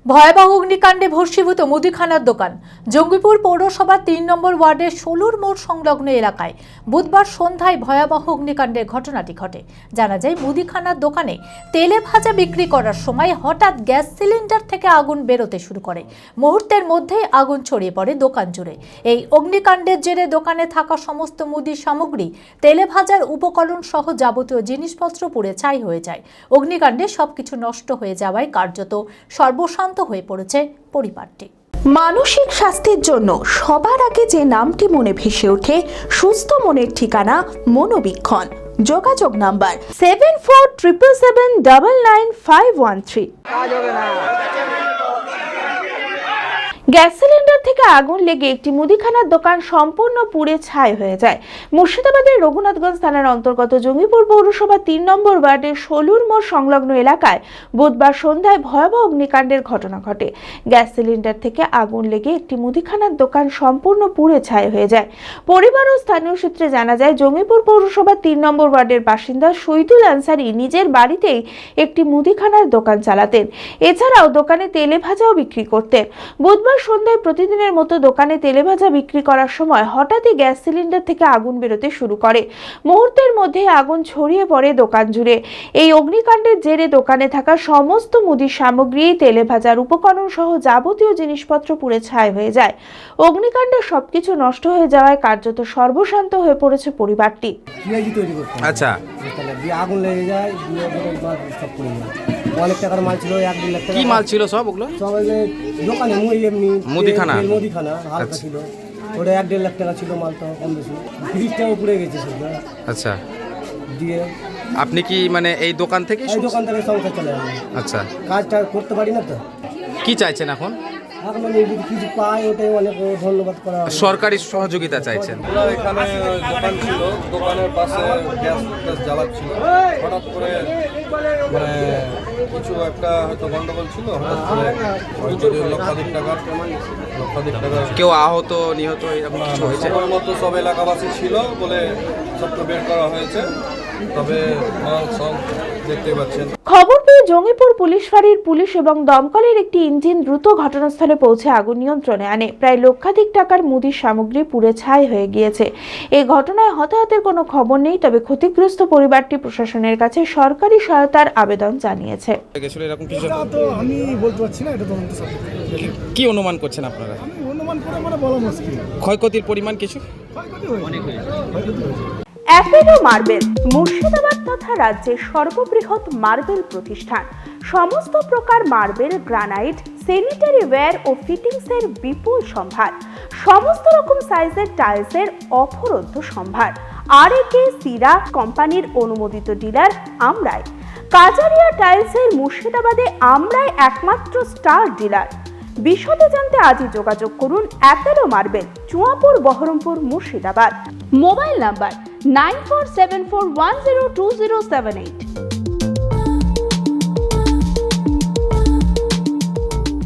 ভয়াবহ অগ্নিকাণ্ডে ভস্মীভূত মুদিখানার দোকান। জঙ্গিপুর পৌরসভার ৩ নম্বর ওয়ার্ডের ষোলুর মোড় সংলগ্ন এলাকায় বুধবার সন্ধ্যায় ভয়াবহ অগ্নিকাণ্ডের ঘটনাটি ঘটে। জানা যায়, মুদিখানার দোকানে তেলে ভাজা বিক্রি করার সময় হঠাৎ গ্যাস সিলিন্ডার থেকে আগুন বেরোতে শুরু করে। মুহূর্তের মধ্যেই আগুন ছড়িয়ে পড়ে দোকান জুড়ে। এই অগ্নিকাণ্ডের জেরে দোকানে থাকা সমস্ত মুদি সামগ্রী, তেলে ভাজার উপকরণ সহ যাবতীয় জিনিসপত্র পুড়ে ছাই হয়ে যায়। অগ্নিকাণ্ডে সবকিছু নষ্ট হয়ে যাওয়ায় কার্যত সর্বশান্ত হয়ে পড়েছে পরিবারটি। মানসিক স্বাস্থ্যের জন্য সবার আগে যে নামটি মনে ভেসে ওঠে, সুস্থ মনের ঠিকানা মনোবীক্ষণ। যোগাযোগ নাম্বার 7477799513। গ্যাস সিলিন্ডার থেকে আগুন লেগে একটি মুদিখানার দোকান সম্পূর্ণ পুড়ে ছাই হয়ে যায়। মুর্শিদাবাদের রঘুনাথগঞ্জ থানার অন্তর্গত জঙ্গিপুর পৌরসভার ৩ নম্বর ওয়ার্ডের ষোলুর মোড় সংলগ্ন এলাকায় বুধবার সন্ধ্যায় ভয়াবহ অগ্নিকাণ্ডের ঘটনা ঘটে। গ্যাস সিলিন্ডার থেকে আগুন লেগে একটি মুদিখানার দোকান সম্পূর্ণ পুড়ে ছাই হয়ে যায়। পরিবার ও স্থানীয় সূত্রে জানা যায়, জঙ্গিপুর পৌরসভার ৩ নম্বর ওয়ার্ডের বাসিন্দা শহীদুল আনসারি নিজের বাড়িতেই একটি মুদিখানার দোকান চালাতেন। এছাড়াও দোকানে তেলে ভাজাও বিক্রি করতেন। বুধবার সন্ধ্যায় প্রতিদিনের মতো দোকানে তেলে ভাজা বিক্রি করার সময় হঠাৎই গ্যাস সিলিন্ডার থেকে আগুন বেরোতে শুরু করে। মুহূর্তের মধ্যে আগুন ছড়িয়ে পড়ে দোকান জুড়ে। এই অগ্নিকাণ্ডের জেরে দোকানে থাকা সমস্ত মুদি সামগ্রী, তেলে ভাজার উপকরণ সহ যাবতীয় জিনিসপত্র পুড়ে ছাই হয়ে যায়। অগ্নিকাণ্ডে সবকিছু নষ্ট হয়ে যাওয়ায় কার্যত সর্বশান্ত হয়ে পড়েছে পরিবারটি। আচ্ছা, আগুন লেগে যায়, সব পড়ে যায়। অনেক টাকার মাল ছিল, 1-2 লাখ টাকা। কি মাল ছিল সব ওগুলো? সব দোকানে এমনি মুদিখানা হালকা ছিল, ওটা 1-1.5 লাখ টাকা ছিল মাল, তো কম বেশি। ফ্রিজটাও পুড়ে গেছে সব। আচ্ছা, দিয়ে আপনি কি মানে এই দোকান থেকে দোকান থেকে সংসার চলে যাবে? আচ্ছা, কাজটা করতে পারি না তো। কি চাইছেন এখন? এখন আমি যদি কিছু পাই, ওটাই অনেক ধন্যবাদ করা। সরকারি সহযোগিতা চাইছেন? এখানে দোকান ছিল, দোকানের পাশে গ্যাস জ্বালাচ্ছিল। হঠাৎ করে মানে কিছু একটা হয়তো গন্ডগোল ছিল, হঠাৎ করে লক্ষাধিক টাকা। কেউ আহত নিহত এরকম কিছু হয়েছে? সময় মতো সব এলাকাবাসী ছিল বলে সবটা বের করা হয়েছে, তবে মাল সব দেখতে পাচ্ছেন। খবর পেয়ে জঙ্গিপুর পুলিশ ফাঁড়ির পুলিশ এবং দমকলের একটি ইঞ্জিন দ্রুত ঘটনাস্থলে পৌঁছে আগুন নিয়ন্ত্রণে আনে। প্রায় লক্ষাধিক টাকার মুদির সামগ্রী পুড়ে ছাই হয়ে গিয়েছে। এই ঘটনায় হতাহতের কোনো খবর নেই, তবে ক্ষতিগ্রস্ত পরিবারটি প্রশাসনের কাছে সরকারি সহায়তার আবেদন জানিয়েছে। এরকম কিছু আমি বলতে পারছি না, এটা তদন্ত সাপেক্ষে। কি অনুমান করছেন আপনারা? অনুমান করে মানে বলা মুশকিল। ক্ষয়ক্ষতির পরিমাণ কিছু? অনেক হয়েছে। অ্যাপেলো মার্বেল মুর্শিদাবাদ তথা রাজ্যের সর্ববৃহৎ মার্বেল প্রতিষ্ঠান। সমস্ত প্রকার মার্বেল, গ্রানাইট, স্যানিটারি ওয়্যার ও ফিটিংসের বিপুল সম্ভার। সমস্ত রকম সাইজের টাইলসের অফুরন্ত সম্ভার। আর.এ.কে সিরা কোম্পানির অনুমোদিত ডিলার আমরাই। কাজারিয়া টাইলসের মুর্শিদাবাদে আমরাই একমাত্র স্টার ডিলার। বিশদে জানতে আজই যোগাযোগ করুন Apollo marble, Chuapur, Baharampur, Murshidabad. Mobile number 9474102078।